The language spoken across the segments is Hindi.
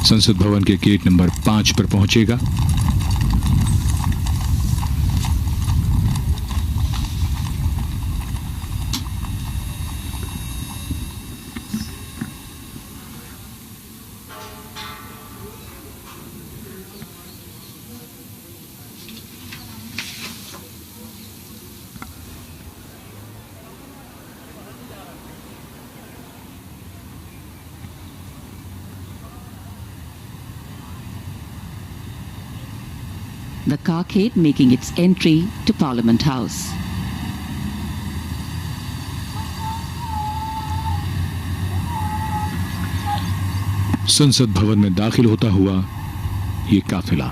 संसद भवन के गेट नंबर 5 पर पहुंचेगा। The carcade making its entry to Parliament House. संसद भवन में दाखिल होता हुआ ये काफिला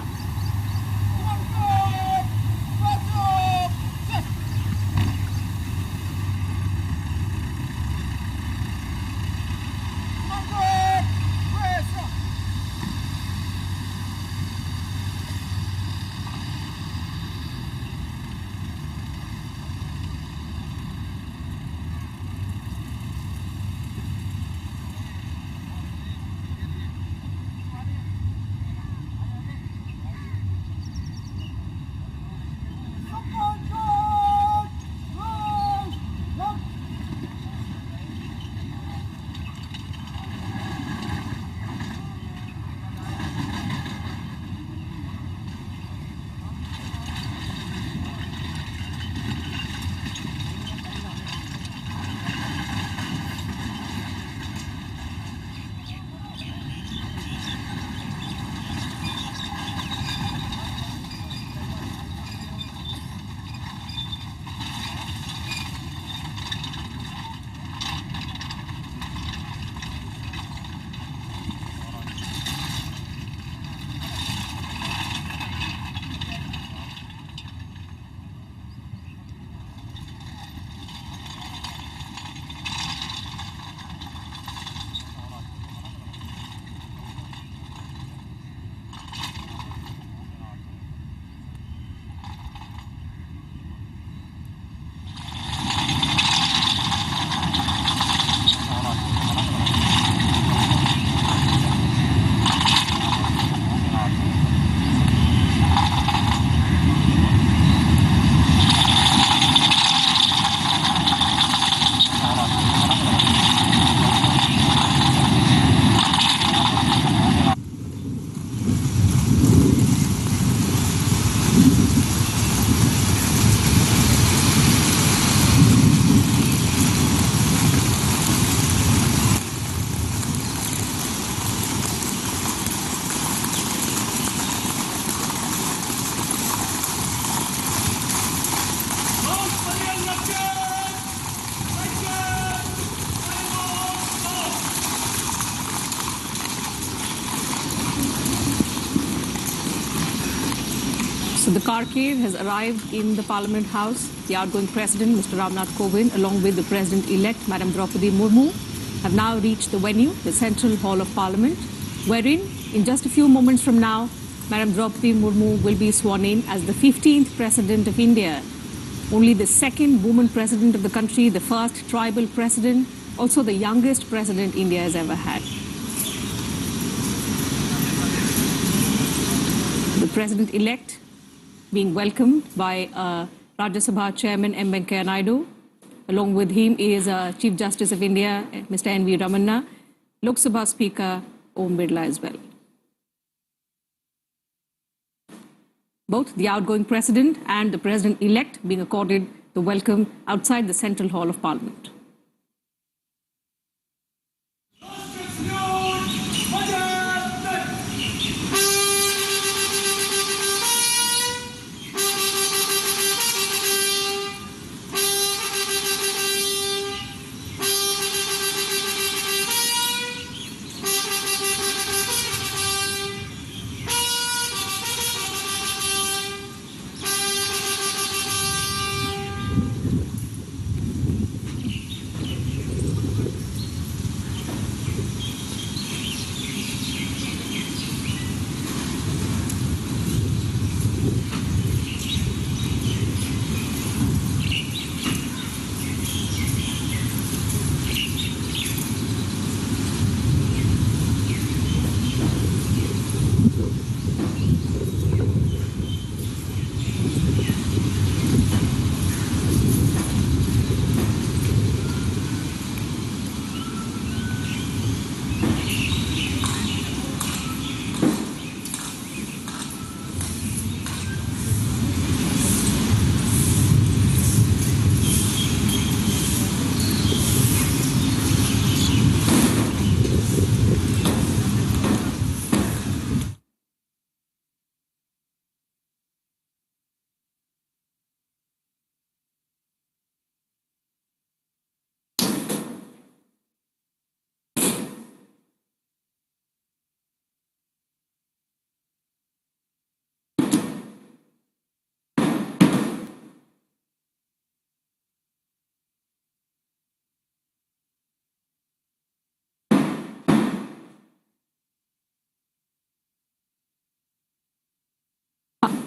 So the carcade has arrived in the Parliament House. The outgoing President, Mr. Ramnath Kovind, along with the President-elect, Madam Droupadi Murmu, have now reached the venue, the Central Hall of Parliament, wherein, in just a few moments from now, Madam Droupadi Murmu will be sworn in as the 15th President of India. Only the second woman President of the country, the first tribal President, also the youngest President India has ever had. The President-elect being welcomed by Rajya Sabha Chairman M. Venkaiah Naidu. Along with him is Chief Justice of India, Mr. N.V. Ramanna, Lok Sabha Speaker Om Birla as well. Both the outgoing President and the President-elect being accorded the welcome outside the Central Hall of Parliament.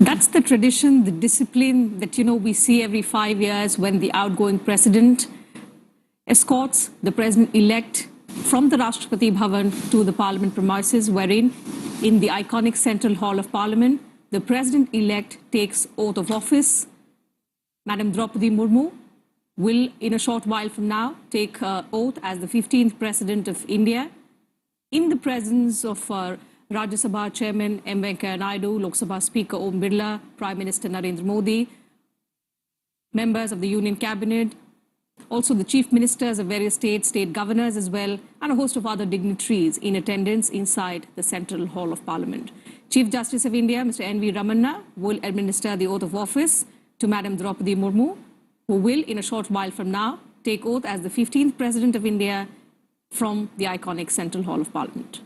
That's the tradition, the discipline that, we see every 5 years when the outgoing president escorts the president-elect from the Rashtrapati Bhavan to the parliament premises, wherein in the iconic Central Hall of Parliament, the president-elect takes oath of office. Madam Droupadi Murmu will, in a short while from now, take oath as the 15th President of India in the presence of Rajya Sabha Chairman M. Venkaiah Naidu, Lok Sabha Speaker Om Birla, Prime Minister Narendra Modi, members of the Union Cabinet, also the chief ministers of various states, state governors as well, and a host of other dignitaries in attendance inside the Central Hall of Parliament. Chief Justice of India, Mr. N.V. Ramanna, will administer the oath of office to Madam Droupadi Murmu, who will, in a short while from now, take oath as the 15th President of India from the iconic Central Hall of Parliament.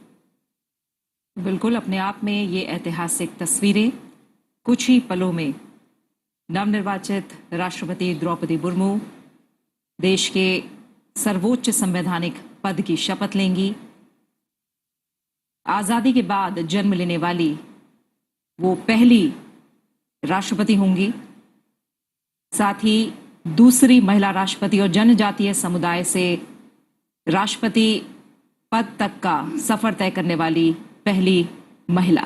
बिल्कुल अपने आप में ये ऐतिहासिक तस्वीरें कुछ ही पलों में नवनिर्वाचित राष्ट्रपति द्रौपदी मुर्मू देश के सर्वोच्च संवैधानिक पद की शपथ लेंगी। आजादी के बाद जन्म लेने वाली वो पहली राष्ट्रपति होंगी, साथ ही दूसरी महिला राष्ट्रपति और जनजातीय समुदाय से राष्ट्रपति पद तक का सफर तय करने वाली पहली महिला।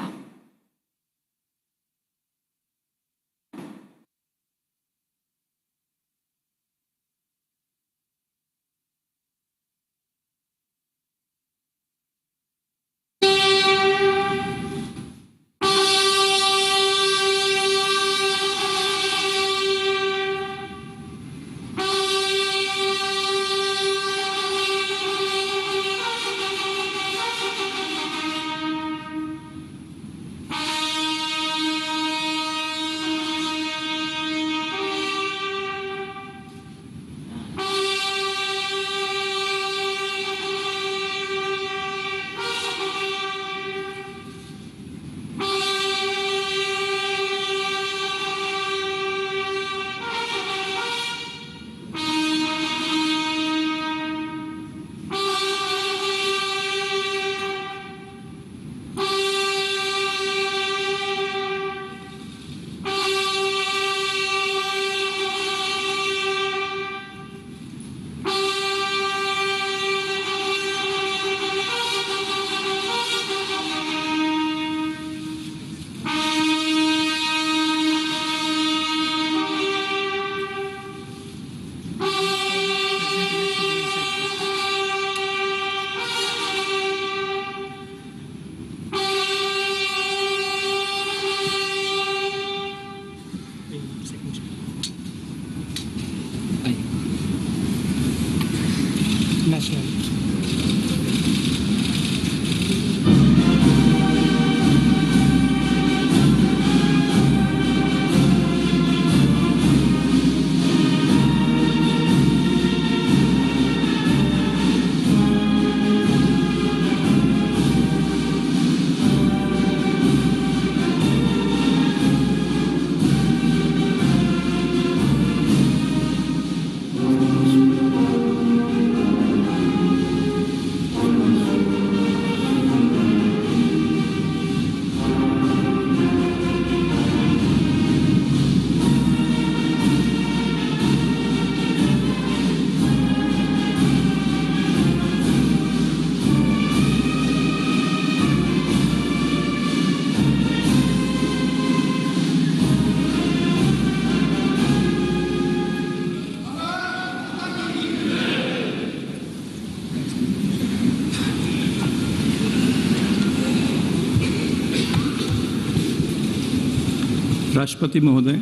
राष्ट्रपति महोदय,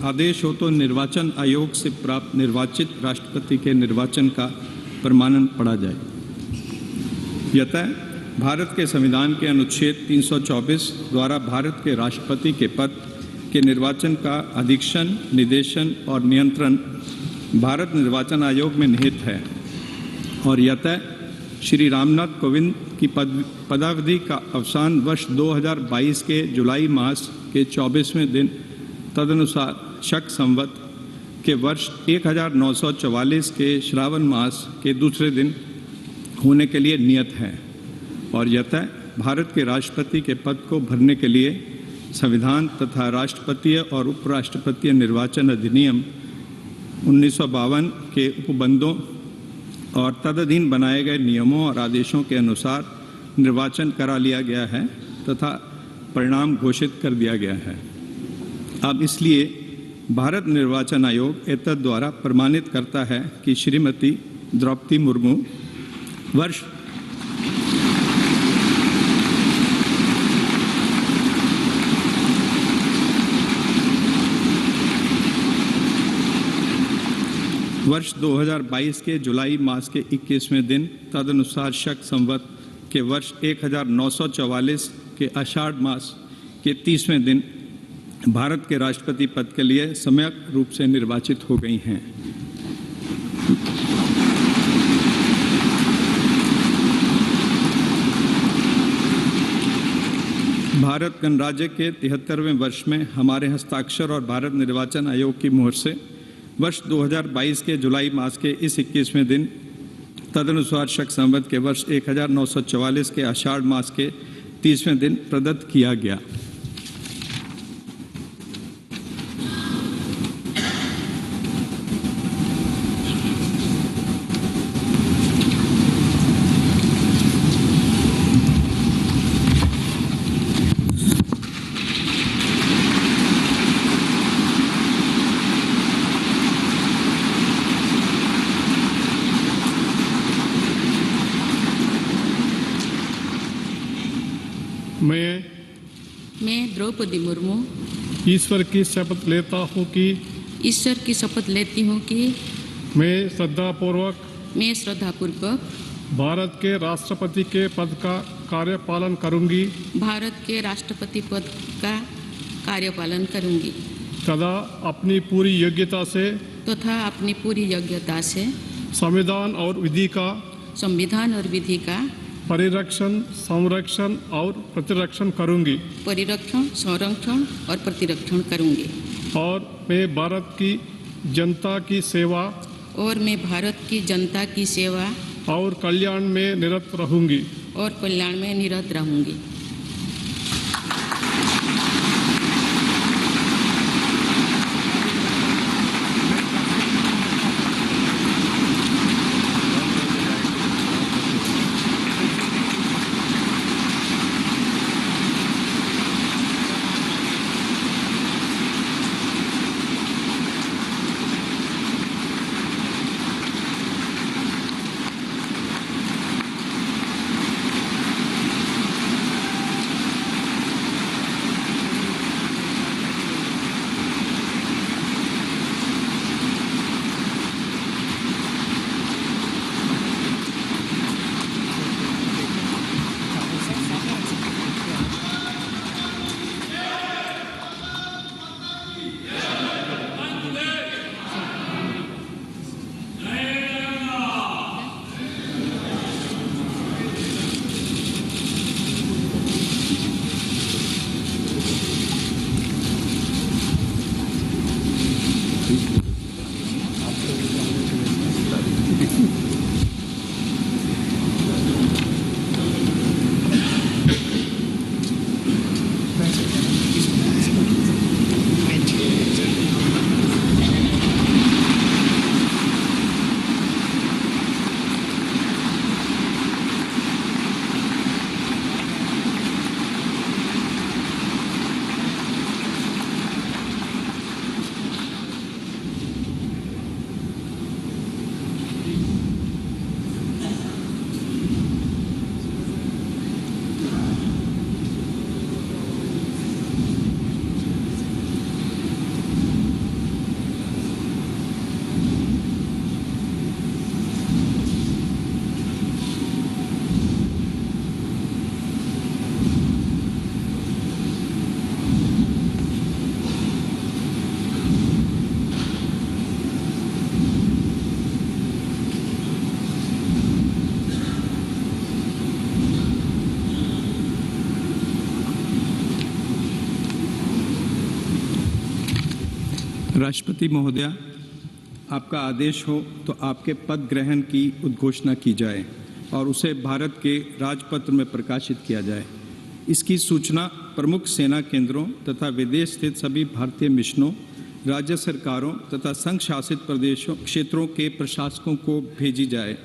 आदेश हो तो निर्वाचन आयोग से प्राप्त निर्वाचित राष्ट्रपति के निर्वाचन का प्रमाणन पढ़ा जाए। यतः भारत के संविधान के अनुच्छेद 324 द्वारा भारत के राष्ट्रपति के पद के निर्वाचन का अधीक्षण, निर्देशन और नियंत्रण भारत निर्वाचन आयोग में निहित है और यतः श्री रामनाथ कोविंद की पदावधि का अवसान वर्ष 2022 के जुलाई मास के 24वें दिन तदनुसार शक संवत के वर्ष 1944 के श्रावण मास के दूसरे दिन होने के लिए नियत है और यतः भारत के राष्ट्रपति के पद को भरने के लिए संविधान तथा राष्ट्रपतीय और उपराष्ट्रपतीय निर्वाचन अधिनियम 1952 के उपबंधों और तदधीन बनाए गए नियमों और आदेशों के अनुसार निर्वाचन करा लिया गया है तथा परिणाम घोषित कर दिया गया है। अब इसलिए भारत निर्वाचन आयोग एतद द्वारा प्रमाणित करता है कि श्रीमती द्रौपदी मुर्मू वर्ष वर्ष 2022 के जुलाई मास के 21वें दिन तदनुसार शक संवत के वर्ष 1944 के आषाढ़ मास के 30वें दिन भारत के राष्ट्रपति पद के लिए सम्यक रूप से निर्वाचित हो गई हैं। भारत गणराज्य के 73वें वर्ष में हमारे हस्ताक्षर और भारत निर्वाचन आयोग की मुहर से वर्ष 2022 के जुलाई मास के इस 21वें दिन तदनुसार शक संवत के वर्ष 1944 के आषाढ़ मास के 30वें दिन प्रदत्त किया गया। मैं द्रौपदी मुर्मू ईश्वर की शपथ लेता हूँ कि ईश्वर की शपथ लेती हूँ कि मैं श्रद्धापूर्वक भारत के राष्ट्रपति के पद का कार्यपालन करूँगी भारत के राष्ट्रपति पद का कार्यपालन करूँगी तथा अपनी पूरी योग्यता से संविधान और विधि का परिरक्षण, संरक्षण और प्रतिरक्षण करूंगी और मैं भारत की जनता की सेवा और कल्याण में निरत रहूंगी राष्ट्रपति महोदया, आपका आदेश हो तो आपके पद ग्रहण की उद्घोषणा की जाए और उसे भारत के राजपत्र में प्रकाशित किया जाए। इसकी सूचना प्रमुख सेना केंद्रों तथा विदेश स्थित सभी भारतीय मिशनों, राज्य सरकारों तथा संघ शासित प्रदेशों क्षेत्रों के प्रशासकों को भेजी जाए।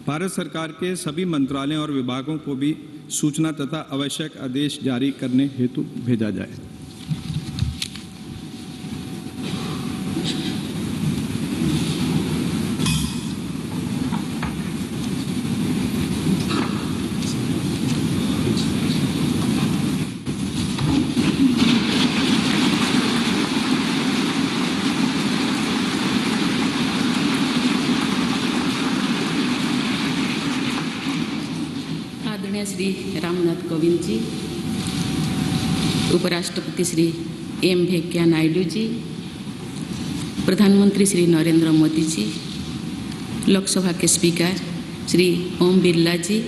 भारत सरकार के सभी मंत्रालयों और विभागों को भी सूचना तथा आवश्यक आदेश जारी करने हेतु भेजा जाए। श्री रामनाथ कोविंद जी, उपराष्ट्रपति श्री एम वेंकैया नायडू जी, प्रधानमंत्री श्री नरेंद्र मोदी जी, लोकसभा के स्पीकर श्री ओम बिरला जी,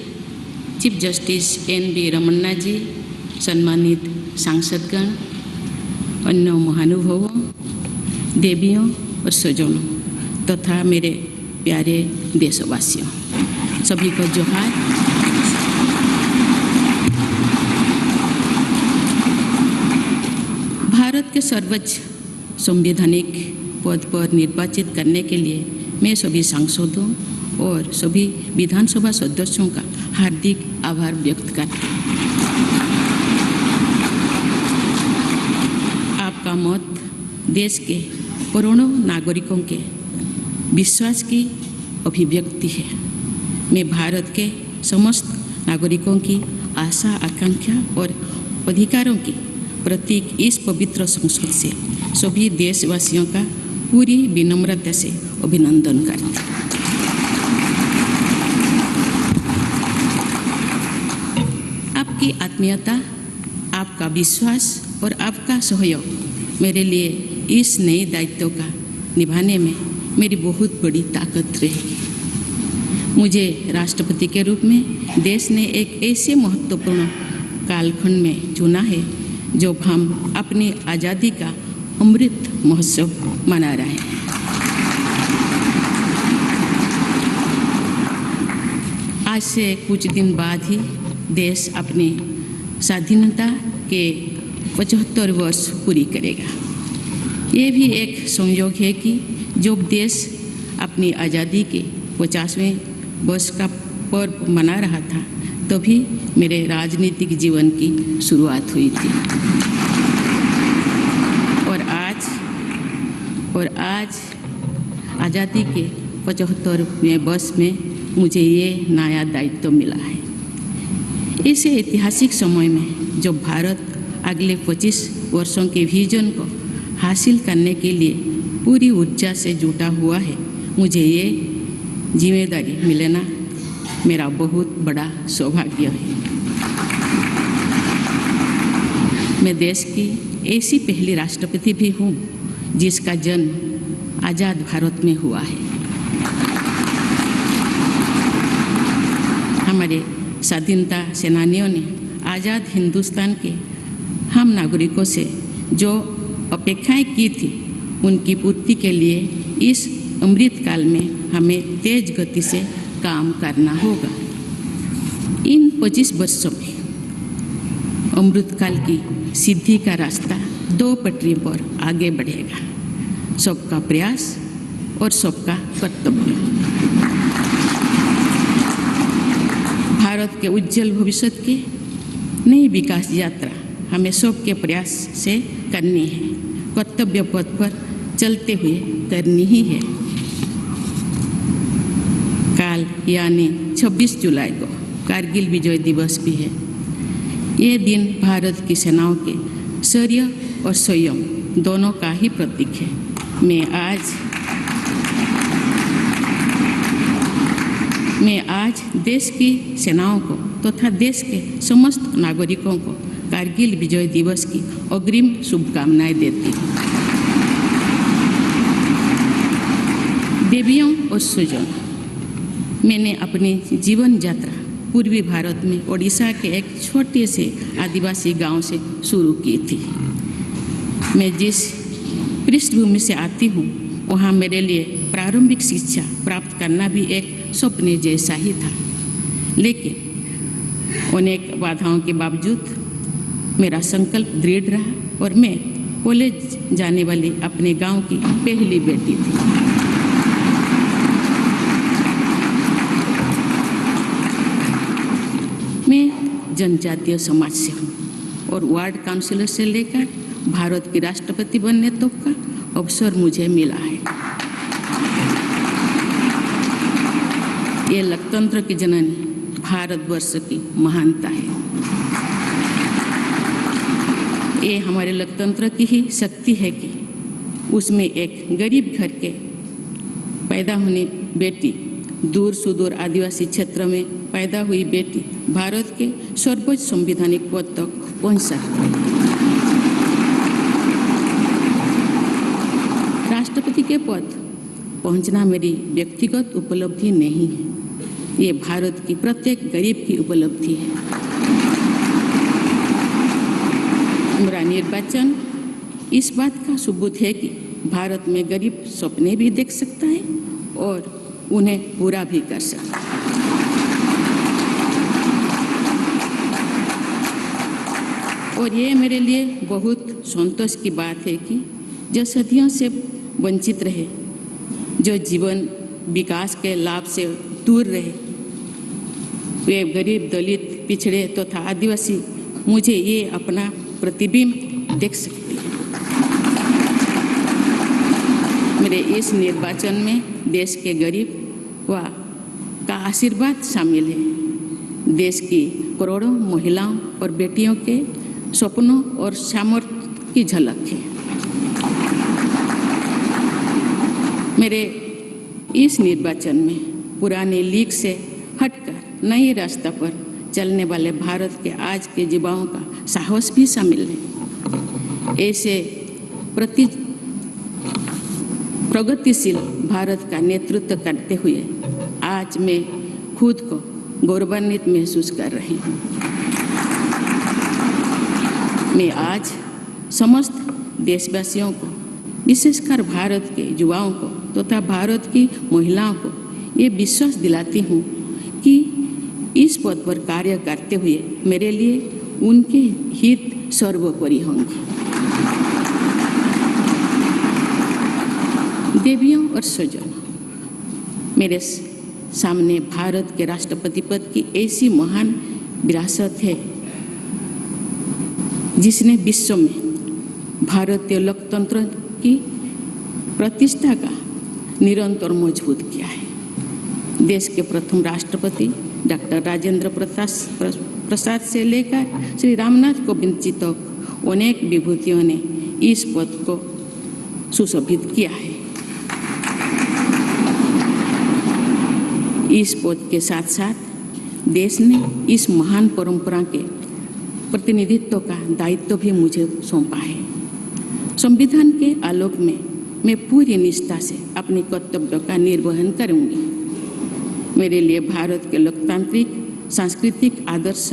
चीफ जस्टिस एन.वी. रमन्ना जी, सम्मानित सांसदगण, अन्य महानुभावों, देवियों और स्वजनों तथा मेरे प्यारे देशवासियों, सभी को जोहार। भारत के सर्वोच्च संवैधानिक पद पर निर्वाचित करने के लिए मैं सभी सांसदों और सभी विधानसभा सदस्यों का हार्दिक आभार व्यक्त करता हूँ। आपका मत देश के करोड़ों नागरिकों के विश्वास की अभिव्यक्ति है। मैं भारत के समस्त नागरिकों की आशा, आकांक्षा और अधिकारों की प्रतीक इस पवित्र संसद से सभी देशवासियों का पूरी विनम्रता से अभिनंदन करती हूँ। आपकी आत्मीयता, आपका विश्वास और आपका सहयोग मेरे लिए इस नए दायित्व का निभाने में मेरी बहुत बड़ी ताकत रहेगी। मुझे राष्ट्रपति के रूप में देश ने एक ऐसे महत्वपूर्ण कालखंड में चुना है जब हम अपनी आज़ादी का अमृत महोत्सव मना रहे हैं। आज से कुछ दिन बाद ही देश अपनी स्वाधीनता के 75 वर्ष पूरी करेगा। ये भी एक संयोग है कि जब देश अपनी आज़ादी के 50वें वर्ष का पर्व मना रहा था, तभी मेरे राजनीतिक जीवन की शुरुआत हुई थी। और आज आज़ादी के 75वें वर्ष में मुझे ये नया दायित्व मिला है। इस ऐतिहासिक समय में जब भारत अगले 25 वर्षों के विजन को हासिल करने के लिए पूरी ऊर्जा से जुटा हुआ है, मुझे ये जिम्मेदारी मिलना मेरा बहुत बड़ा सौभाग्य है। मैं देश की ऐसी पहली राष्ट्रपति भी हूँ जिसका जन्म आज़ाद भारत में हुआ है। हमारे स्वाधीनता सेनानियों ने आज़ाद हिंदुस्तान के हम नागरिकों से जो अपेक्षाएं की थी, उनकी पूर्ति के लिए इस अमृत काल में हमें तेज गति से काम करना होगा। इन 25 वर्षों में अमृतकाल की सिद्धि का रास्ता 2 पटरी पर आगे बढ़ेगा, सबका प्रयास और सबका कर्तव्य। भारत के उज्जवल भविष्य की नई विकास यात्रा हमें सबके प्रयास से करनी है, कर्तव्य पथ पर चलते हुए करनी ही है। काल यानी 26 जुलाई को कारगिल विजय दिवस भी है। ये दिन भारत की सेनाओं के शौर्य और संयम दोनों का ही प्रतीक है। मैं आज देश की सेनाओं को तथा देश के समस्त नागरिकों को कारगिल विजय दिवस की अग्रिम शुभकामनाएं देती हूँ। देवियों और स्वजनों, मैंने अपनी जीवन यात्रा पूर्वी भारत में ओडिशा के एक छोटे से आदिवासी गांव से शुरू की थी। मैं जिस पृष्ठभूमि से आती हूँ, वहाँ मेरे लिए प्रारंभिक शिक्षा प्राप्त करना भी एक सपने जैसा ही था, लेकिन अनेक बाधाओं के बावजूद मेरा संकल्प दृढ़ रहा और मैं कॉलेज जाने वाली अपने गांव की पहली बेटी थी। मैं जनजातीय समाज से हूँ और वार्ड काउंसिलर से लेकर भारत की राष्ट्रपति बनने तक का अवसर मुझे मिला है। ये लोकतंत्र की जननी भारतवर्ष की महानता है। ये हमारे लोकतंत्र की ही शक्ति है कि उसमें एक गरीब घर के पैदा होने बेटी, दूर सुदूर आदिवासी क्षेत्र में पैदा हुई बेटी भारत के सर्वोच्च संवैधानिक पद तक पहुंच सकती है। राष्ट्रपति के पद पहुंचना मेरी व्यक्तिगत उपलब्धि नहीं है, ये भारत की प्रत्येक गरीब की उपलब्धि है। मेरा निर्वाचन इस बात का सबूत है कि भारत में गरीब सपने भी देख सकता है और उन्हें पूरा भी कर सकता है। और ये मेरे लिए बहुत संतोष की बात है कि जो सदियों से वंचित रहे, जो जीवन विकास के लाभ से दूर रहे, वे गरीब, दलित, पिछड़े तथा आदिवासी मुझे ये अपना प्रतिबिंब देख सकती है। मेरे इस निर्वाचन में देश के गरीब व का आशीर्वाद शामिल है। देश की करोड़ों महिलाओं और बेटियों के सपनों और सामर्थ्य की झलक है। मेरे इस निर्वाचन में पुराने लीग से हटकर नए रास्ते पर चलने वाले भारत के आज के युवाओं का साहस भी शामिल है। ऐसे प्रगतिशील भारत का नेतृत्व करते हुए आज मैं खुद को गौरवान्वित महसूस कर रही हूँ। मैं आज समस्त देशवासियों को, विशेषकर भारत के युवाओं को तथा भारत की महिलाओं को ये विश्वास दिलाती हूँ कि इस पद पर कार्य करते हुए मेरे लिए उनके हित सर्वोपरि होंगे। देवियों और स्वजनों, मेरे सामने भारत के राष्ट्रपति पद की ऐसी महान विरासत है जिसने विश्व में भारतीय लोकतंत्र की प्रतिष्ठा का निरंतर मजबूत किया है। देश के प्रथम राष्ट्रपति डॉक्टर राजेंद्र प्रसाद से लेकर श्री रामनाथ कोविंद जी तक अनेक विभूतियों ने इस पद को सुशोभित किया है। इस पद के साथ साथ देश ने इस महान परंपरा के प्रतिनिधित्व का दायित्व भी मुझे सौंपा है। संविधान के आलोक में मैं पूरी निष्ठा से अपने कर्तव्यों का निर्वहन करूंगी। मेरे लिए भारत के लोकतांत्रिक सांस्कृतिक आदर्श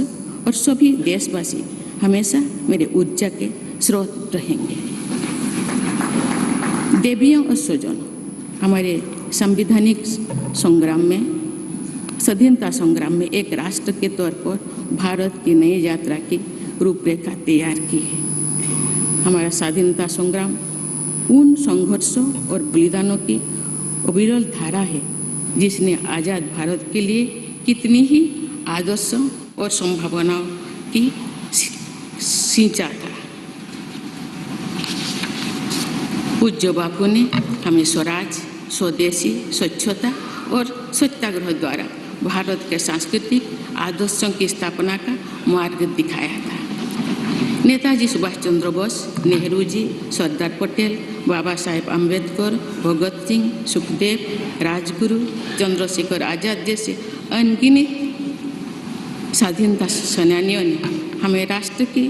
और सभी देशवासी हमेशा मेरे ऊर्जा के स्रोत रहेंगे। देवियों और स्वजनों, हमारे संवैधानिक संग्राम में, स्वाधीनता संग्राम में एक राष्ट्र के तौर पर भारत की नई यात्रा की रूपरेखा तैयार की है। हमारा स्वाधीनता संग्राम उन संघर्षों और बलिदानों की अविरल धारा है जिसने आज़ाद भारत के लिए कितनी ही आदर्शों और संभावनाओं की सिंचा था। पूज्य बापू ने हमें स्वराज, स्वदेशी, स्वच्छता और सत्याग्रह द्वारा भारत के सांस्कृतिक आदर्शों की स्थापना का मार्ग दिखाया था। नेताजी सुभाष चंद्र बोस, नेहरू जी, सरदार पटेल, बाबा साहेब अम्बेडकर, भगत सिंह, सुखदेव, राजगुरु, चंद्रशेखर आजाद जैसे अनगिनत स्वाधीनता सेनानियों ने हमें राष्ट्र के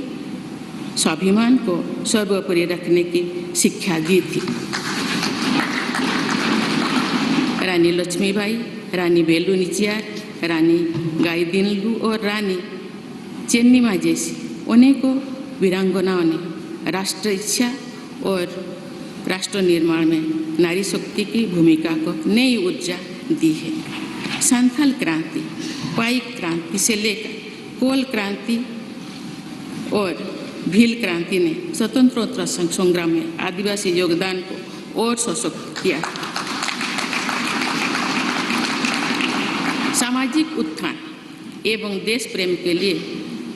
स्वाभिमान को सर्वोपरि रखने की शिक्षा दी थी। रानी लक्ष्मीबाई, रानी वेलु नाचियार, रानी गाईदिन्लु और रानी चेन्निमा जैसी अनेकों वीरांगनाओं ने राष्ट्र इच्छा और राष्ट्र निर्माण में नारी शक्ति की भूमिका को नई ऊर्जा दी है। संथाल क्रांति, पाइक क्रांति से लेकर कोल क्रांति और भील क्रांति ने स्वतंत्रता संग्राम में आदिवासी योगदान को और सशक्त किया। सामाजिक उत्थान एवं देश प्रेम के लिए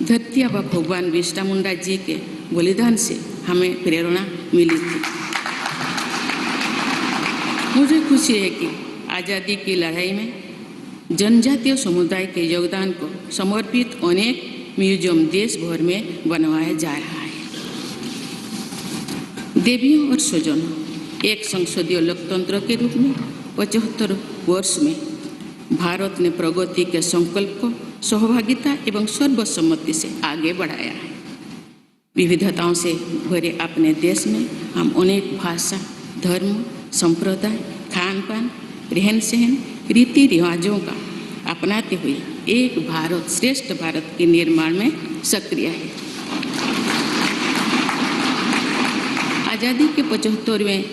धरती आबा भगवान बिरसा मुंडा जी के बलिदान से हमें प्रेरणा मिली थी। मुझे खुशी है कि आज़ादी की लड़ाई में जनजातीय समुदाय के योगदान को समर्पित अनेक म्यूजियम देश भर में बनवाया जा रहा है। देवियों और स्वजनों, एक संसदीय लोकतंत्र के रूप में 75 वर्ष में भारत ने प्रगति के संकल्प को सहभागिता एवं सर्वसम्मति से आगे बढ़ाया है। विविधताओं से भरे अपने देश में हम अनेक भाषा, धर्म, संप्रदाय, खान पान, रहन सहन, रीति रिवाजों का अपनाते हुए एक भारत श्रेष्ठ भारत के निर्माण में सक्रिय है। आज़ादी के 75वें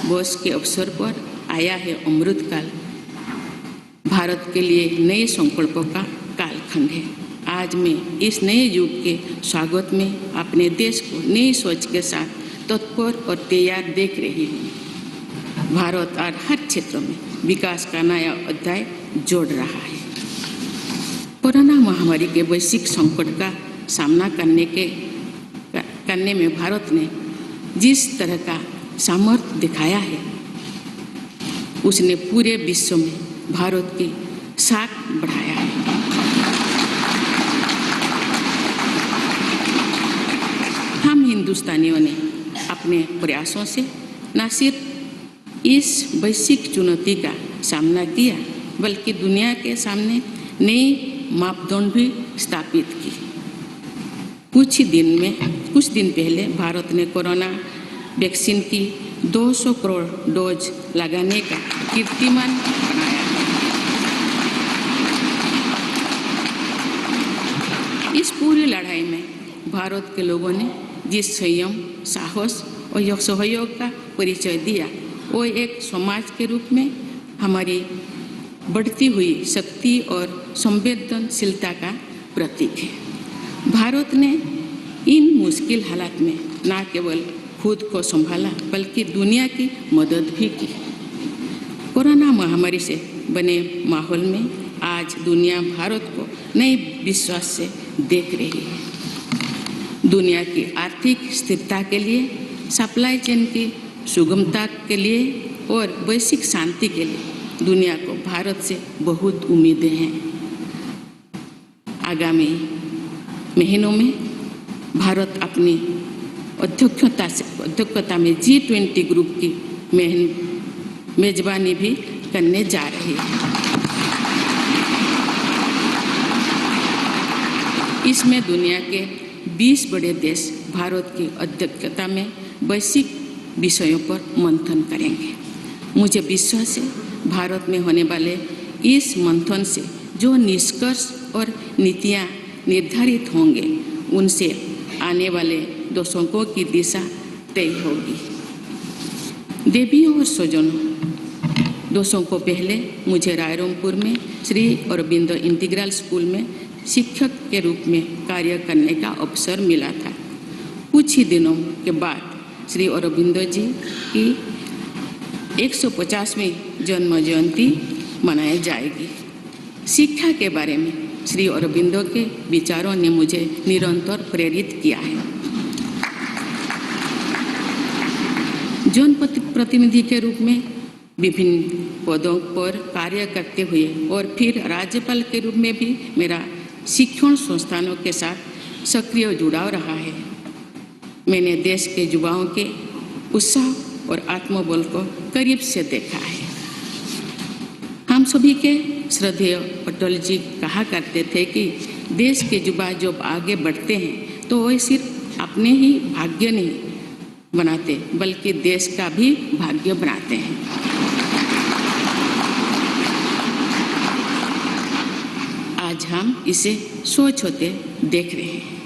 वर्ष के अवसर पर आया है अमृतकाल। भारत के लिए नए संकल्पों का कालखंड है। आज मैं इस नए युग के स्वागत में अपने देश को नई सोच के साथ तत्पर और तैयार देख रही हूँ। भारत और हर क्षेत्र में विकास का नया अध्याय जोड़ रहा है। कोरोना महामारी के वैश्विक संकट का सामना करने में भारत ने जिस तरह का सामर्थ्य दिखाया है, उसने पूरे विश्व में भारत की साख बढ़ाया है। हम हिंदुस्तानियों ने अपने प्रयासों से न सिर्फ इस वैश्विक चुनौती का सामना किया, बल्कि दुनिया के सामने नए मापदंड भी स्थापित की। कुछ दिन पहले भारत ने कोरोना वैक्सीन की 200 करोड़ डोज लगाने का कीर्तिमान बनाया। इस पूरी लड़ाई में भारत के लोगों ने जिस संयम, साहस और सहयोग का परिचय दिया, वो एक समाज के रूप में हमारी बढ़ती हुई शक्ति और संवेदनशीलता का प्रतीक है। भारत ने इन मुश्किल हालात में न केवल खुद को संभाला, बल्कि दुनिया की मदद भी की। कोरोना महामारी से बने माहौल में आज दुनिया भारत को नए विश्वास से देख रही है। दुनिया की आर्थिक स्थिरता के लिए, सप्लाई चेन की सुगमता के लिए और वैश्विक शांति के लिए दुनिया को भारत से बहुत उम्मीदें हैं। आगामी महीनों में भारत अपनी अध्यक्षता में G20 ग्रुप की मेजबानी भी करने जा रही है। इसमें दुनिया के 20 बड़े देश भारत की अध्यक्षता में वैश्विक विषयों पर मंथन करेंगे। मुझे विश्वास है भारत में होने वाले इस मंथन से जो निष्कर्ष और नीतियाँ निर्धारित होंगे, उनसे आने वाले दशकों की दिशा तय होगी। देवियों और स्वजनों, दशकों पहले मुझे रायरंगपुर में श्री अरबिंदो इंटीग्रल स्कूल में शिक्षक के रूप में कार्य करने का अवसर मिला था। कुछ ही दिनों के बाद श्री अरबिंदो जी की 150वीं जन्म जयंती मनाई जाएगी। शिक्षा के बारे में श्री अरबिंदो के विचारों ने मुझे निरंतर प्रेरित किया है। जनप्रतिनिधि के रूप में विभिन्न पदों पर कार्य करते हुए और फिर राज्यपाल के रूप में भी मेरा शिक्षण संस्थानों के साथ सक्रिय जुड़ाव रहा है। मैंने देश के युवाओं के उत्साह और आत्मबल को करीब से देखा है। हम सभी के श्रद्धेय अटल जी कहा करते थे कि देश के युवा जब आगे बढ़ते हैं तो वे सिर्फ अपने ही भाग्य नहीं बनाते, बल्कि देश का भी भाग्य बनाते हैं। आज हम इसे सोच होते देख रहे हैं।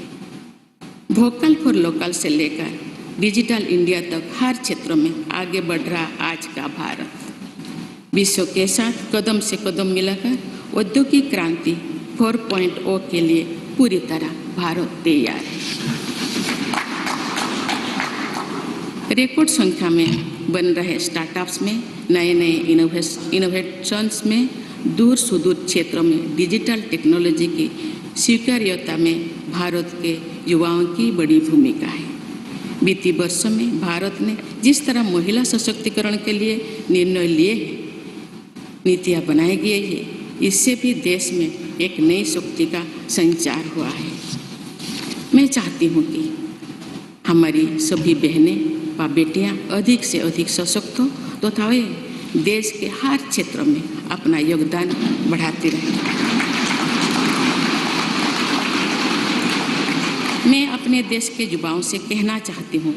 वोकल फॉर लोकल से लेकर डिजिटल इंडिया तक हर क्षेत्र में आगे बढ़ रहा आज का भारत विश्व के साथ कदम से कदम मिलाकर औद्योगिक क्रांति 4.0 के लिए पूरी तरह भारत तैयार है। रिकॉर्ड संख्या में बन रहे स्टार्टअप्स में, नए नए इनोवेशंस में, दूर सुदूर क्षेत्रों में डिजिटल टेक्नोलॉजी की स्वीकार्यता में भारत के युवाओं की बड़ी भूमिका है। बीती वर्षों में भारत ने जिस तरह महिला सशक्तिकरण के लिए निर्णय लिए हैं, नीतियाँ बनाई गई है, इससे भी देश में एक नई शक्ति का संचार हुआ है। मैं चाहती हूँ कि हमारी सभी बहनें व बेटियाँ अधिक से अधिक सशक्त हो तथा वे देश के हर क्षेत्र में अपना योगदान बढ़ाती रहें। मैं अपने देश के युवाओं से कहना चाहती हूँ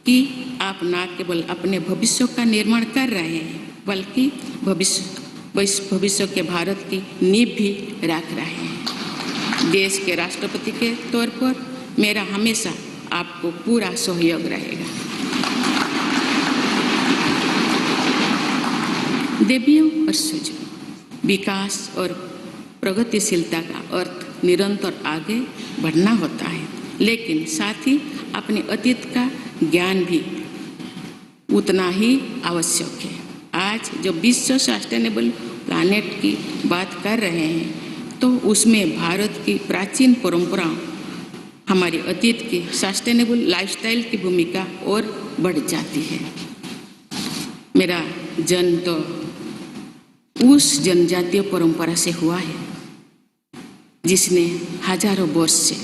कि आप न केवल अपने भविष्य का निर्माण कर रहे हैं, बल्कि भविष्य के भारत की नींव भी रख रहे हैं। देश के राष्ट्रपति के तौर पर मेरा हमेशा आपको पूरा सहयोग रहेगा। देवियों और सज्जनों, विकास और प्रगतिशीलता का अर्थ निरंतर आगे बढ़ना होता है, लेकिन साथ ही अपने अतीत का ज्ञान भी उतना ही आवश्यक है। आज जब विश्व सस्टेनेबल प्लानेट की बात कर रहे हैं, तो उसमें भारत की प्राचीन परंपराओं, हमारे अतीत की सस्टेनेबल लाइफस्टाइल की भूमिका और बढ़ जाती है। मेरा जन्म तो उस जनजातीय परंपरा से हुआ है जिसने हजारों वर्ष से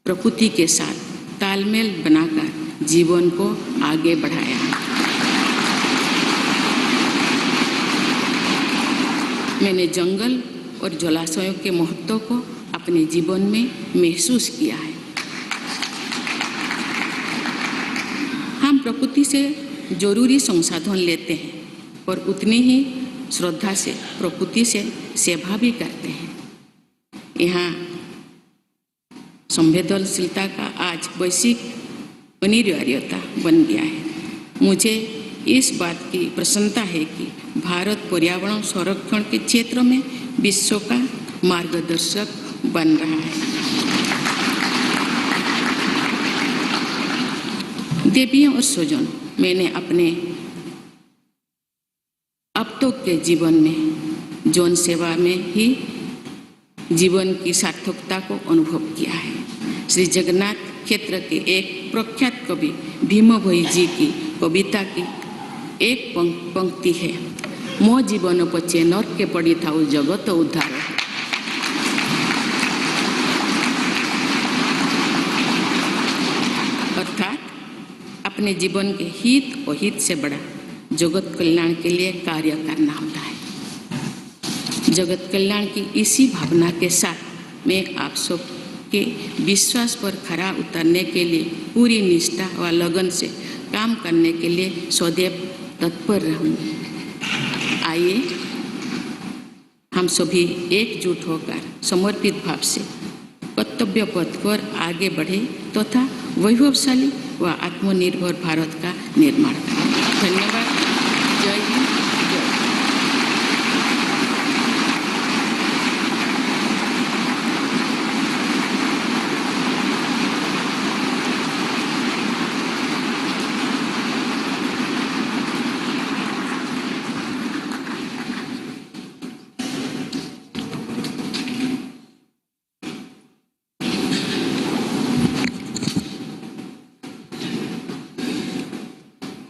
प्रकृति के साथ तालमेल बनाकर जीवन को आगे बढ़ाया है। मैंने जंगल और जलाशयों के महत्व को अपने जीवन में महसूस किया है। हम प्रकृति से जरूरी संसाधन लेते हैं और उतनी ही श्रद्धा से प्रकृति से सेवा भी करते हैं। यहाँ संवेदनशीलता का आज वैश्विक अनिवार्यता बन गया है। मुझे इस बात की प्रसन्नता है कि भारत पर्यावरण संरक्षण के क्षेत्र में विश्व का मार्गदर्शक बन रहा है। देवियों और स्वजन, मैंने अपने अब तक के जीवन में जौन सेवा में ही जीवन की सार्थकता को अनुभव किया है। श्री जगन्नाथ क्षेत्र के एक प्रख्यात कवि भीम भोई जी की कविता की एक पंक्ति है, मो जीवन पछे नरके पड़ी थाउ जगत उद्धार। अर्थात अपने जीवन के हित और हित से बड़ा जगत कल्याण के लिए कार्य करना होता है। जगत कल्याण की इसी भावना के साथ मैं आप सब के विश्वास पर खरा उतरने के लिए पूरी निष्ठा व लगन से काम करने के लिए सदैव तत्पर रहूँगी। आइए हम सभी एकजुट होकर समर्पित भाव से कर्तव्य पथ पर आगे बढ़े तथा वैभवशाली व आत्मनिर्भर भारत का निर्माण करें। धन्यवाद। जय Hind.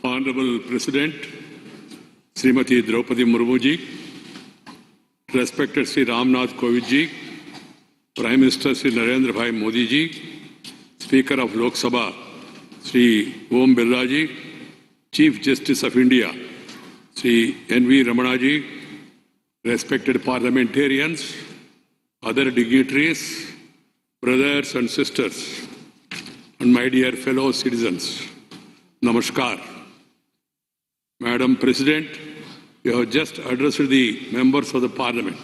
Honorable President, Srimati Droupadi Murmu ji, respected Sri Ramnath Kovind ji, Prime Minister Sri Narendra Bhai Modi ji, Speaker of Lok Sabha Sri Om Birla ji, Chief Justice of India Sri N.V. Ramana ji, respected parliamentarians, other dignitaries, brothers and sisters, and my dear fellow citizens, Namaskar. Madam President, you have just addressed the members of the Parliament.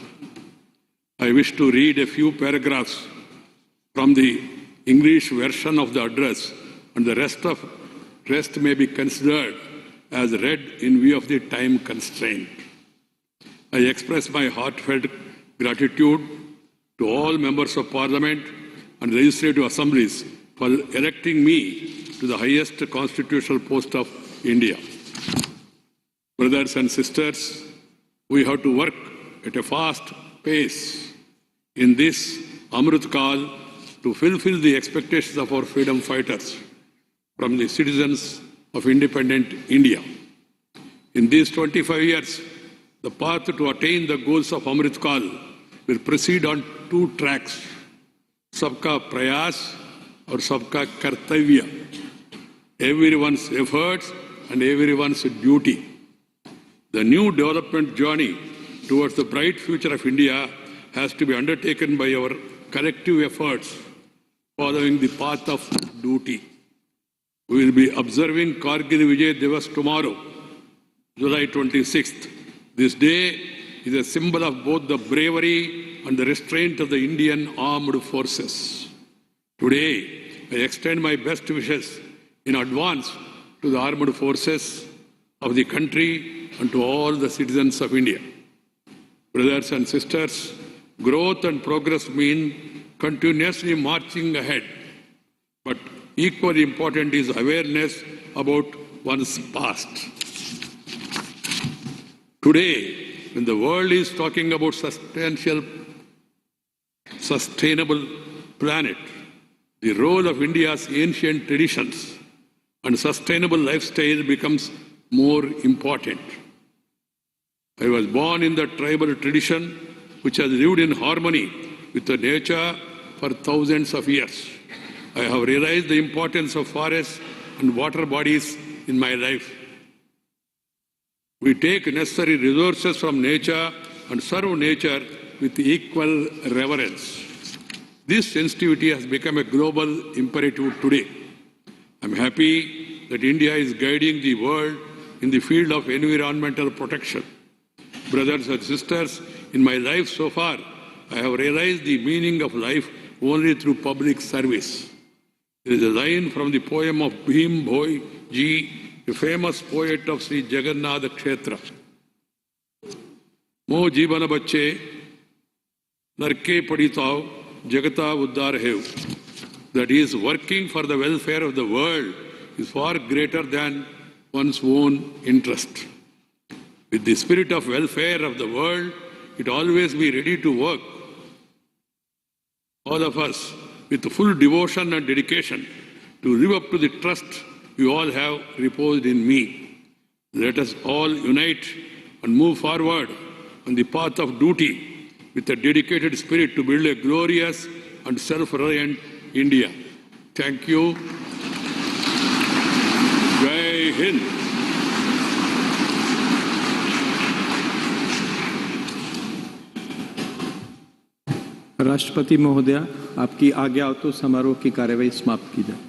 I wish to read a few paragraphs from the English version of the address, and the rest may be considered as read in view of the time constraint. I express my heartfelt gratitude to all members of Parliament and legislative assemblies for electing me to the highest constitutional post of India. Brothers and sisters, we have to work at a fast pace in this Amrit Kal to fulfill the expectations of our freedom fighters from the citizens of independent India. In these 25 years, the path to attain the goals of Amrit Kal will proceed on two tracks, Sabka Prayas or Sabka Kartavya, everyone's efforts and everyone's duty. The new development journey towards the bright future of India has to be undertaken by our collective efforts following the path of duty. We will be observing Kargil Vijay Divas tomorrow, July 26th. This day is a symbol of both the bravery and the restraint of the Indian armed forces. Today, I extend my best wishes in advance to the armed forces of the country and to all the citizens of India. Brothers and sisters, growth and progress mean continuously marching ahead. But equally important is awareness about one's past. Today, when the world is talking about sustainable planet, the role of India's ancient traditions and sustainable lifestyle becomes more important. I was born in the tribal tradition which has lived in harmony with the nature for thousands of years. I have realized the importance of forests and water bodies in my life. We take necessary resources from nature and serve nature with equal reverence. This sensitivity has become a global imperative today. I'm happy that India is guiding the world in the field of environmental protection. Brothers and sisters, in my life so far, I have realized the meaning of life only through public service. There is a line from the poem of Bhim Bhoi Ji, a famous poet of Sri Jagannath Kshetra. Mo jibana bacche, narke paditav, jagata uddar hev. That is, working for the welfare of the world is far greater than one's own interest. With the spirit of welfare of the world, it always be ready to work. All of us, with full devotion and dedication, to live up to the trust you all have reposed in me. Let us all unite and move forward on the path of duty with a dedicated spirit to build a glorious and self-reliant India. Thank you. Jai Hind. राष्ट्रपति महोदया, आपकी आज्ञा हो तो समारोह की कार्यवाही समाप्त की जाए।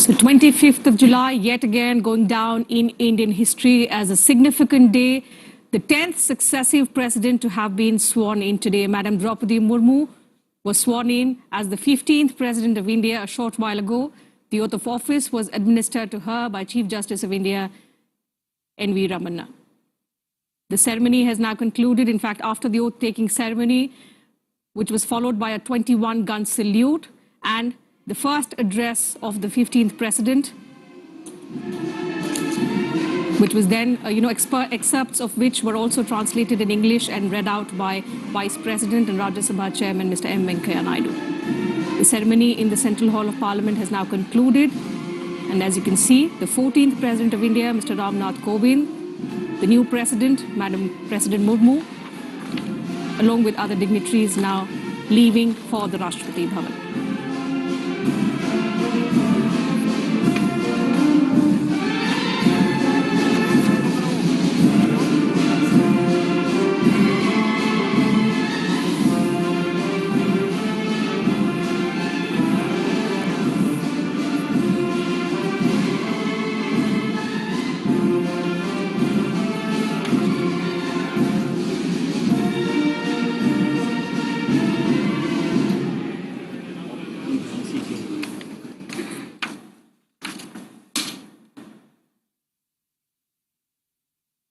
So 25th of July, yet again going down in Indian history as a significant day. The 10th successive president to have been sworn in today. Madam Droupadi Murmu was sworn in as the 15th president of India a short while ago. The oath of office was administered to her by Chief Justice of India, N.V. Ramana. The ceremony has now concluded. In fact, after the oath-taking ceremony, which was followed by a 21-gun salute and the first address of the 15th president, which was then, excerpts of which were also translated in English and read out by Vice President and Rajya Sabha Chairman Mr. M. Venkaiah Naidu. The ceremony in the Central Hall of Parliament has now concluded. And as you can see, the 14th President of India, Mr. Ramnath Kovind, the new President, Madam President Murmu, along with other dignitaries now leaving for the Rashtrapati Bhavan.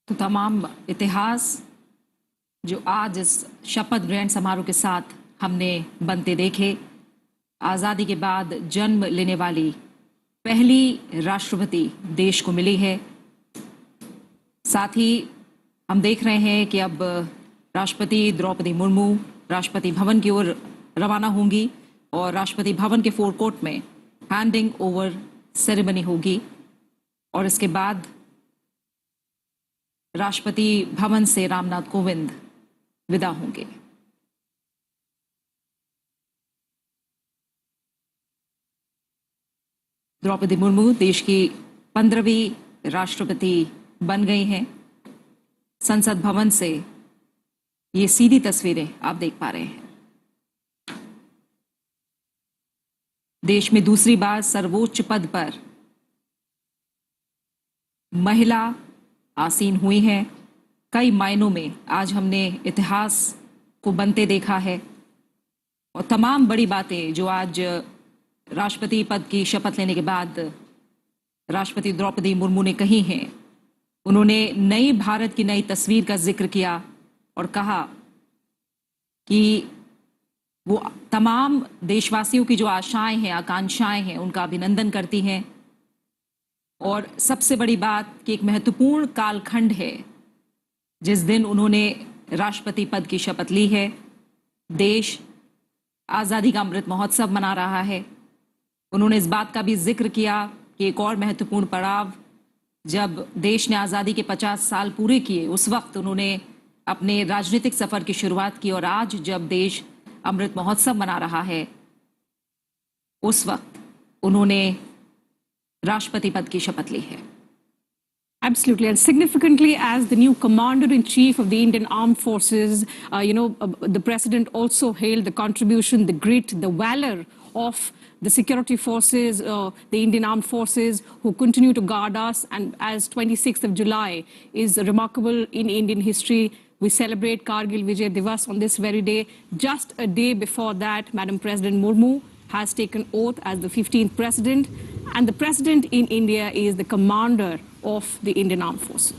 तो तमाम इतिहास जो आज इस शपथ ग्रहण समारोह के साथ हमने बनते देखे, आज़ादी के बाद जन्म लेने वाली पहली राष्ट्रपति देश को मिली है। साथ ही हम देख रहे हैं कि अब राष्ट्रपति द्रौपदी मुर्मू राष्ट्रपति भवन की ओर रवाना होंगी और राष्ट्रपति भवन के फोरकोर्ट में हैंडिंग ओवर सेरेमनी होगी और इसके बाद राष्ट्रपति भवन से रामनाथ कोविंद विदा होंगे। द्रौपदी मुर्मू देश की 15वीं राष्ट्रपति बन गई हैं। संसद भवन से ये सीधी तस्वीरें आप देख पा रहे हैं। देश में दूसरी बार सर्वोच्च पद पर महिला आसीन हुई हैं। कई मायनों में आज हमने इतिहास को बनते देखा है और तमाम बड़ी बातें जो आज राष्ट्रपति पद की शपथ लेने के बाद राष्ट्रपति द्रौपदी मुर्मू ने कही हैं। उन्होंने नई भारत की नई तस्वीर का जिक्र किया और कहा कि वो तमाम देशवासियों की जो आशाएं हैं, आकांक्षाएं हैं, उनका अभिनंदन करती हैं। और सबसे बड़ी बात कि एक महत्वपूर्ण कालखंड है जिस दिन उन्होंने राष्ट्रपति पद की शपथ ली है। देश आज़ादी का अमृत महोत्सव मना रहा है। उन्होंने इस बात का भी जिक्र किया कि एक और महत्वपूर्ण पड़ाव जब देश ने आज़ादी के 50 साल पूरे किए, उस वक्त उन्होंने अपने राजनीतिक सफ़र की शुरुआत की और आज जब देश अमृत महोत्सव मना रहा है, उस वक्त उन्होंने राष्ट्रपति पद की शपथ ली है। Absolutely, and significantly, as the new Commander-in-Chief of the Indian Armed Forces, the President also hailed the contribution, the grit, the valor of the security forces, the Indian Armed Forces, who continue to guard us. And as 26th of July is remarkable in Indian history, we celebrate Kargil Vijay Divas on this very day. Just a day before that, Madam President Murmu has taken oath as the 15th President. And the President in India is the Commander of the Indian Armed Forces.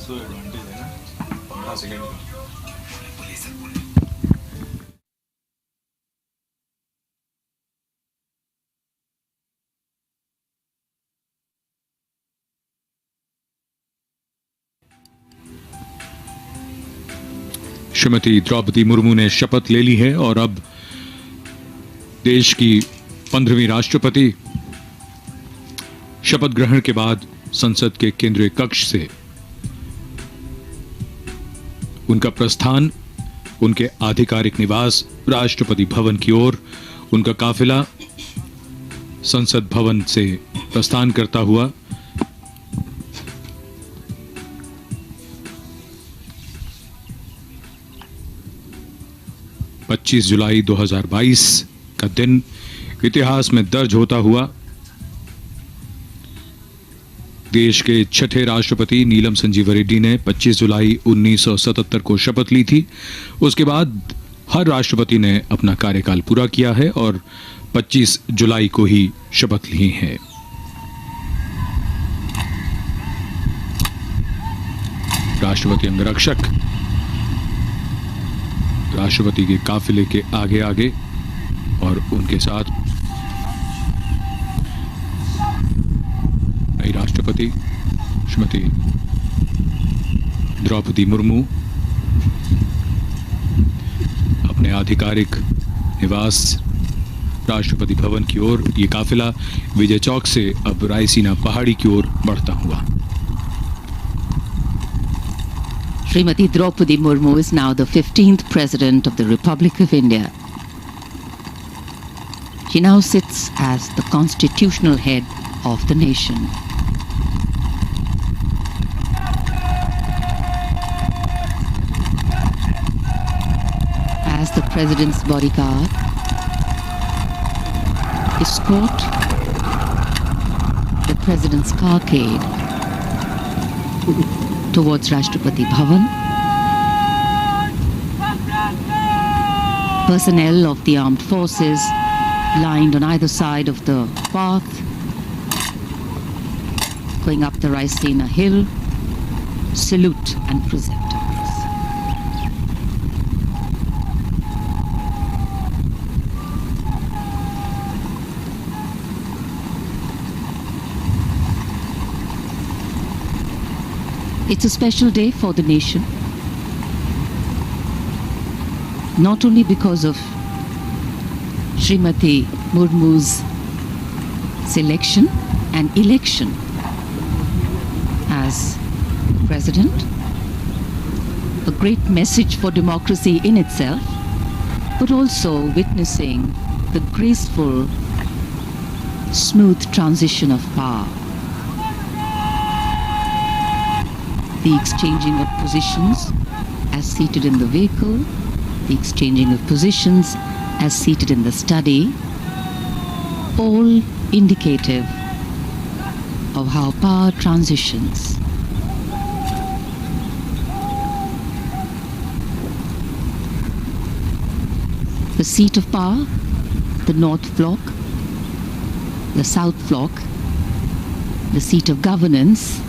Shrimati Draupadi Murmu ने शपथ ले ली है और अब देश की 15वीं राष्ट्रपति शपथ ग्रहण के बाद संसद के केंद्रीय कक्ष से उनका प्रस्थान उनके आधिकारिक निवास राष्ट्रपति भवन की ओर, उनका काफिला संसद भवन से प्रस्थान करता हुआ 25 जुलाई 2022 का दिन इतिहास में दर्ज होता हुआ देश के छठे राष्ट्रपति नीलम संजीव रेड्डी ने 25 जुलाई 1977 को शपथ ली थी। उसके बाद हर राष्ट्रपति ने अपना कार्यकाल पूरा किया है और 25 जुलाई को ही शपथ ली है। राष्ट्रपति अंगरक्षक राष्ट्रपति के काफिले के आगे आगे और उनके साथ नई राष्ट्रपति श्रीमती द्रौपदी मुर्मू अपने आधिकारिक निवास राष्ट्रपति भवन की ओर, ये काफिला विजय चौक से अब रायसीना पहाड़ी की ओर बढ़ता हुआ। Srimati Droupadi Murmu is now the 15th President of the Republic of India. She now sits as the constitutional head of the nation. As the President's bodyguard, escort the President's carcade towards Rashtrapati Bhavan. Personnel of the armed forces lined on either side of the path, going up the Raisina hill, salute and present arms. It's a special day for the nation, not only because of Srimati Murmu's selection and election as President, a great message for democracy in itself, but also witnessing the graceful, smooth transition of power. The exchanging of positions as seated in the vehicle, the exchanging of positions as seated in the study, all indicative of how power transitions. The seat of power, the North Block, the South Block, the seat of governance,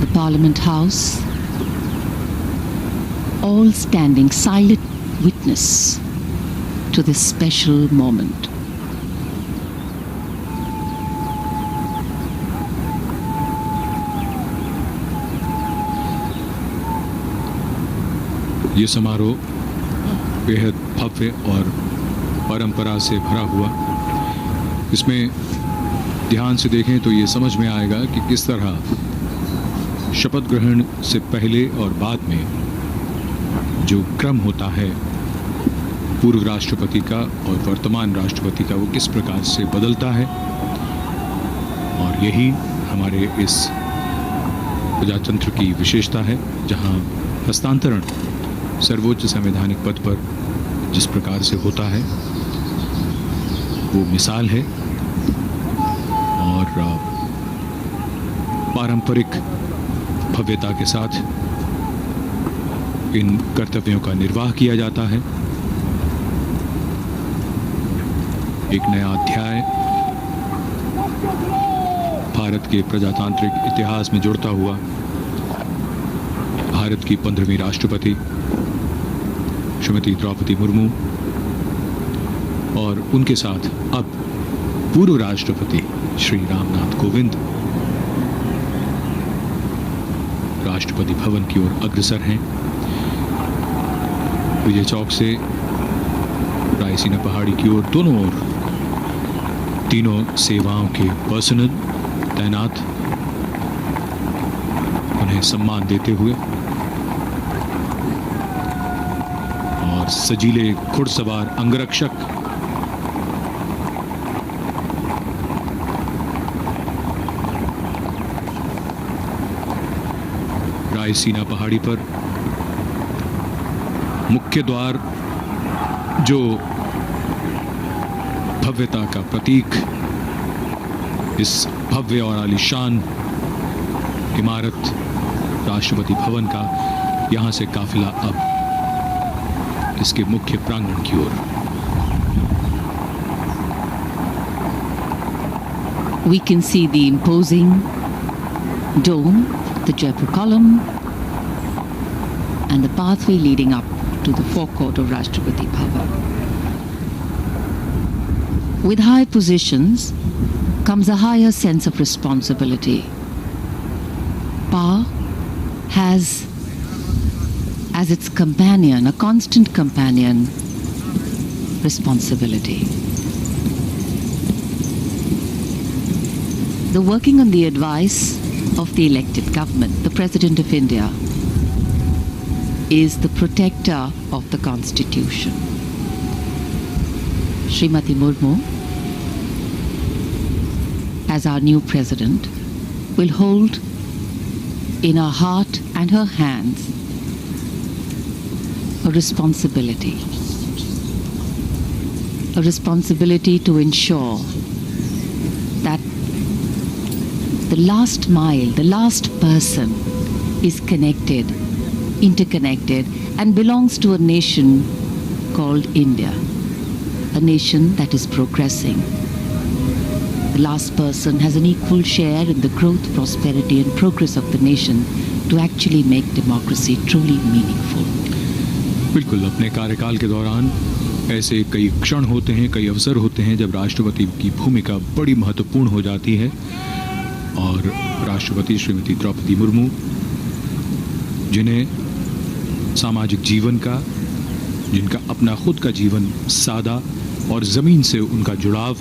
the Parliament House, all standing silent witness to this special moment. ये समारोह बेहद भव्य और परंपरा से भरा हुआ। इसमें ध्यान से देखें तो ये समझ में आएगा कि किस तरह शपथ ग्रहण से पहले और बाद में जो क्रम होता है पूर्व राष्ट्रपति का और वर्तमान राष्ट्रपति का, वो किस प्रकार से बदलता है। और यही हमारे इस प्रजातंत्र की विशेषता है, जहां हस्तांतरण सर्वोच्च संवैधानिक पद पर जिस प्रकार से होता है वो मिसाल है। और पारंपरिक भव्यता के साथ इन कर्तव्यों का निर्वाह किया जाता है। एक नया अध्याय भारत के प्रजातांत्रिक इतिहास में जुड़ता हुआ भारत की 15वीं राष्ट्रपति श्रीमती द्रौपदी मुर्मू और उनके साथ अब पूर्व राष्ट्रपति श्री रामनाथ कोविंद राष्ट्रपति भवन की ओर अग्रसर हैं। विजय चौक से रायसीना पहाड़ी की ओर दोनों ओर तीनों सेवाओं के पर्सनल तैनात उन्हें सम्मान देते हुए और सजीले घुड़सवार अंगरक्षक रायसीना पहाड़ी पर मुख्य द्वार जो भव्यता का प्रतीक इस भव्य और आलीशान इमारत राष्ट्रपति भवन का, यहां से काफिला अब इसके मुख्य प्रांगण की ओर। We can see the imposing dome, the Jaipur column, and the pathway leading up to the forecourt of Rashtrapati Bhavan. With high positions comes a higher sense of responsibility. Power has as its companion, a constant companion, responsibility. The working on the advice of the elected government, the President of India, is the protector of the Constitution. Srimati Murmu, as our new President, will hold in her heart and her hands a responsibility to ensure that the last mile, the last person is connected, interconnected, and belongs to a nation called India, a nation that is progressing. The last person has an equal share in the growth, prosperity, and progress of the nation to actually make democracy truly meaningful. बिल्कुल, अपने कार्यकाल के दौरान ऐसे कई क्षण होते हैं, कई अवसर होते हैं जब राष्ट्रपति की भूमिका बड़ी महत्वपूर्ण हो जाती है और राष्ट्रपति श्रीमती द्रौपदी मुर्मू, जिन्हें सामाजिक जीवन का, जिनका अपना खुद का जीवन सादा और ज़मीन से उनका जुड़ाव,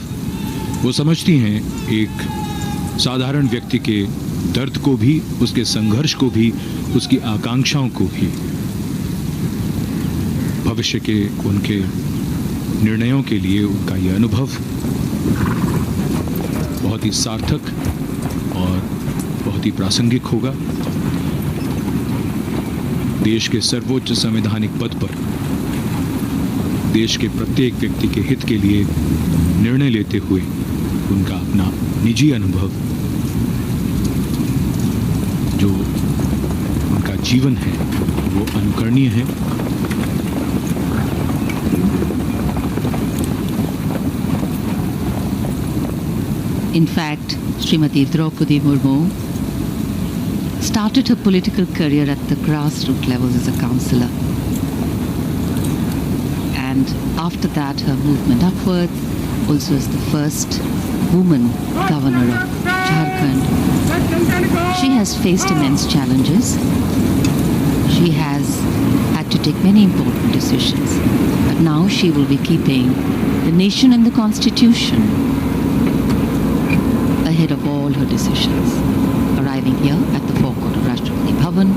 वो समझती हैं एक साधारण व्यक्ति के दर्द को भी, उसके संघर्ष को भी, उसकी आकांक्षाओं को भी, भविष्य के उनके निर्णयों के लिए उनका यह अनुभव बहुत ही सार्थक और बहुत ही प्रासंगिक होगा। देश के सर्वोच्च संवैधानिक पद पर देश के प्रत्येक व्यक्ति के हित के लिए निर्णय लेते हुए उनका अपना निजी अनुभव, जो उनका जीवन है, वो अनुकरणीय है। In fact, Srimati Droupadi Murmu started her political career at the grassroots levels as a councillor. And after that, her movement upwards, also as the first woman governor of Jharkhand. She has faced immense challenges. She has had to take many important decisions. But now she will be keeping the nation and the Constitution ahead of all her decisions, arriving here at the forecourt of Rashtrapati Bhavan,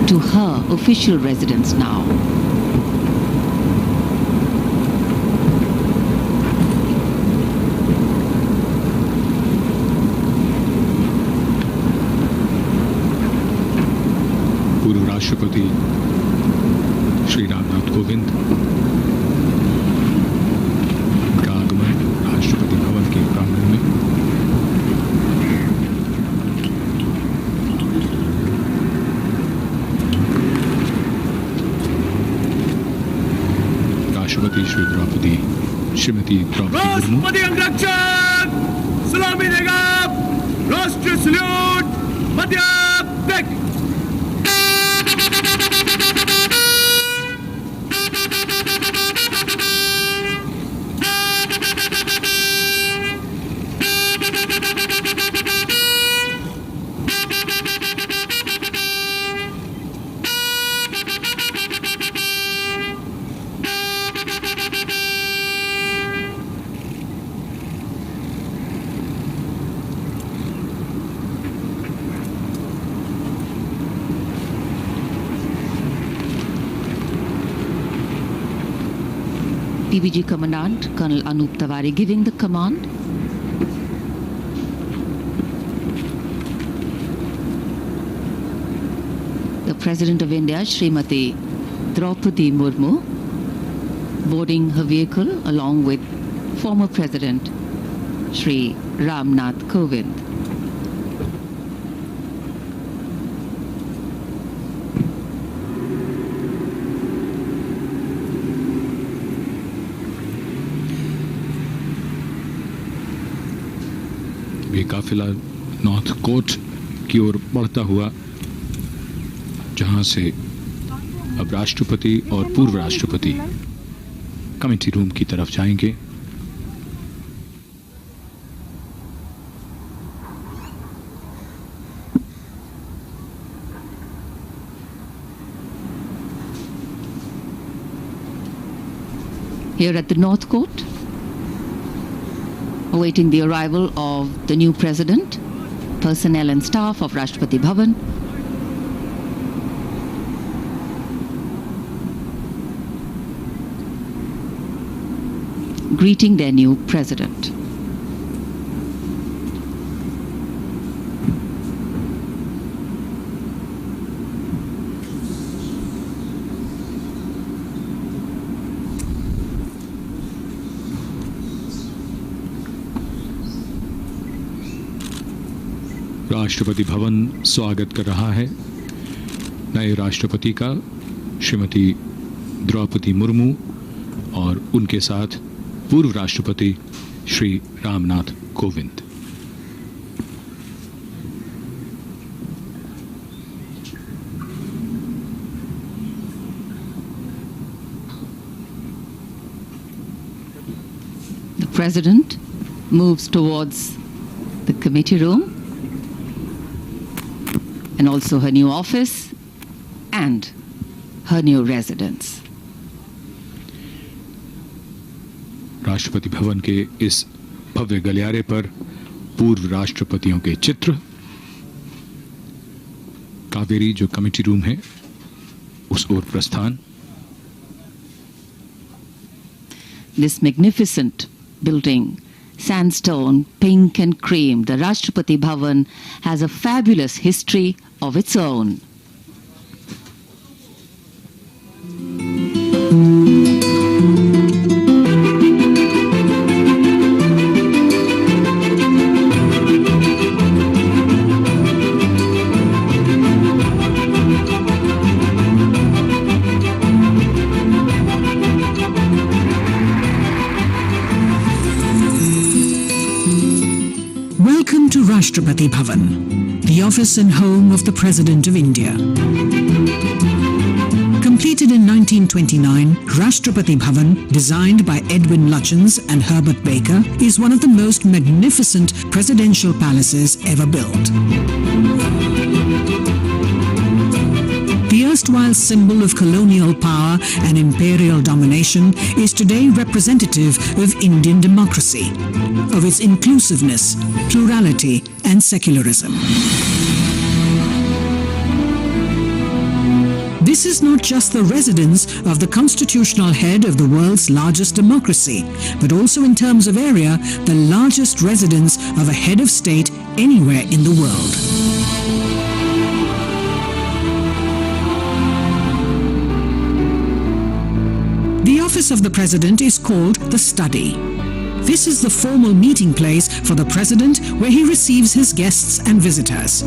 to her official residence now. पूर्व राष्ट्रपति श्री रामनाथ कोविंद का आगमन राष्ट्रपति भवन के प्रांगण में। राष्ट्रपति श्रीमती द्रौपदी मुर्मू सलामी देगा राष्ट्रीय salute Madhya Pradesh. PVG Commandant Colonel Anup Tawari giving the command. The President of India, Srimati Droupadi Murmu, boarding her vehicle along with former President Shri Ramnath Kovind. ये काफिला नॉर्थ कोर्ट की ओर बढ़ता हुआ, जहां से अब राष्ट्रपति और पूर्व राष्ट्रपति कमेटी रूम की तरफ जाएंगे। Here at the North Court, awaiting the arrival of the new president, personnel and staff of Rashtrapati Bhavan. Greeting their new president. Rashtrapati Bhavan स्वागत कर रहा है नए राष्ट्रपति का, श्रीमती द्रौपदी मुर्मू, और उनके साथ पूर्व राष्ट्रपति Shri Ramnath Kovind. The President moves towards the committee room and also her new office and her new residence. Rashtrapati Bhavan के इस भव्य गलियारे पर पूर्व राष्ट्रपतियों के चित्र, कावेरी जो कमेटी रूम है उस ओर प्रस्थान। This magnificent building, sandstone, pink and cream, the Rashtrapati Bhavan has a fabulous history of its own. Welcome to Rashtrapati Bhavan, the office and home of the President of India. Completed in 1929, Rashtrapati Bhavan, designed by Edwin Lutyens and Herbert Baker, is one of the most magnificent presidential palaces ever built. The erstwhile symbol of colonial power and imperial domination is today representative of Indian democracy, of its inclusiveness, plurality and secularism. This is not just the residence of the constitutional head of the world's largest democracy, but also in terms of area, the largest residence of a head of state anywhere in the world. The office of the President is called the Study. This is the formal meeting place for the President where he receives his guests and visitors.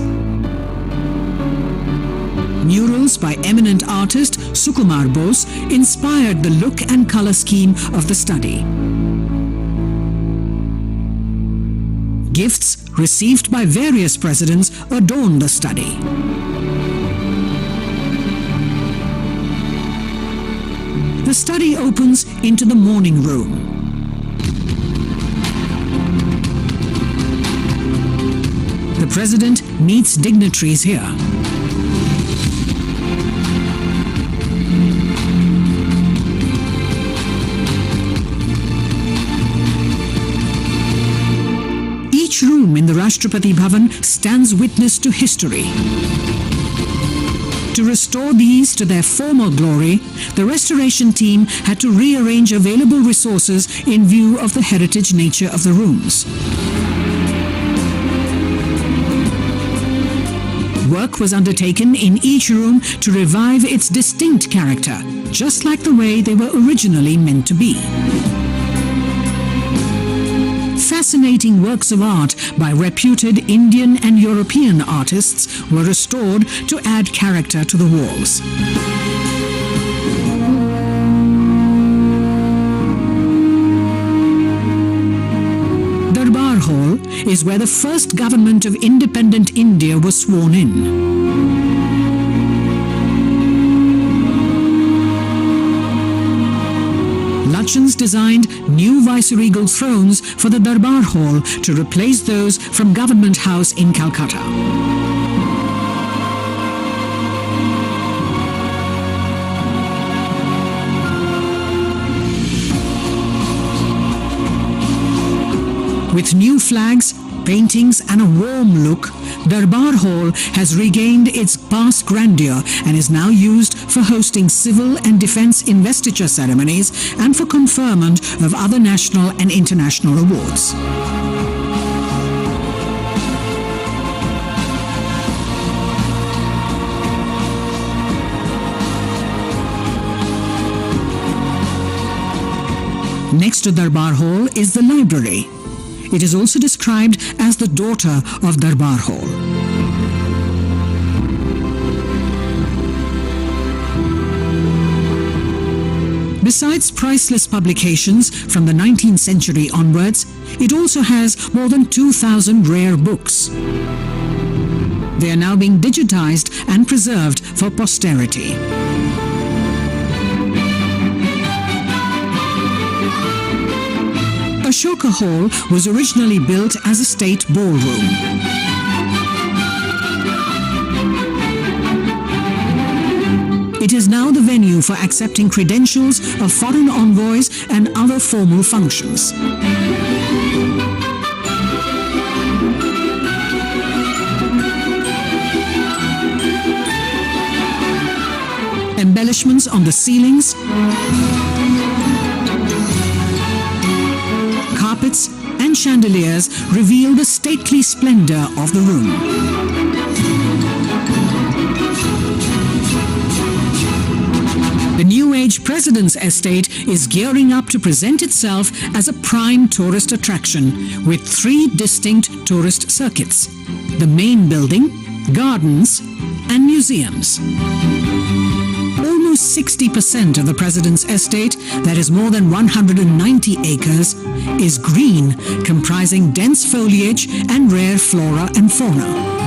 Murals by eminent artist Sukumar Bose inspired the look and color scheme of the Study. Gifts received by various presidents adorn the study. The study opens into the morning room. The president meets dignitaries here. Each room in the Rashtrapati Bhavan stands witness to history. To restore these to their former glory, the restoration team had to rearrange available resources in view of the heritage nature of the rooms. Work was undertaken in each room to revive its distinct character, just like the way they were originally meant to be. Fascinating works of art by reputed Indian and European artists were restored to add character to the walls. Darbar Hall is where the first government of independent India was sworn in. Lutyens designed new viceregal thrones for the Darbar Hall to replace those from Government House in Calcutta. With new flags, paintings and a warm look, Darbar Hall has regained its past grandeur and is now used for hosting civil and defence investiture ceremonies and for conferment of other national and international awards. Next to Darbar Hall is the library. It is also described as the daughter of Darbar Hall. Besides priceless publications from the 19th century onwards, it also has more than 2,000 rare books. They are now being digitized and preserved for posterity. Ashoka Hall was originally built as a state ballroom. It is now the venue for accepting credentials of foreign envoys and other formal functions. Embellishments on the ceilings, carpets and chandeliers reveal the stately splendor of the room. The New Age President's Estate is gearing up to present itself as a prime tourist attraction with 3 distinct tourist circuits: the main building, gardens, and museums. Almost 60% of the President's Estate, that is more than 190 acres, is green, comprising dense foliage and rare flora and fauna.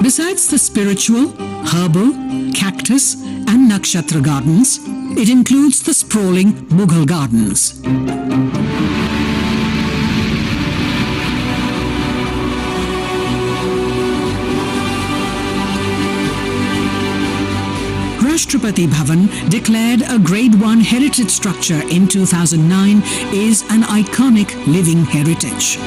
Besides the spiritual, herbal, cactus, and nakshatra gardens, it includes the sprawling Mughal gardens. Rashtrapati Bhavan, declared a Grade 1 heritage structure in 2009, is an iconic living heritage.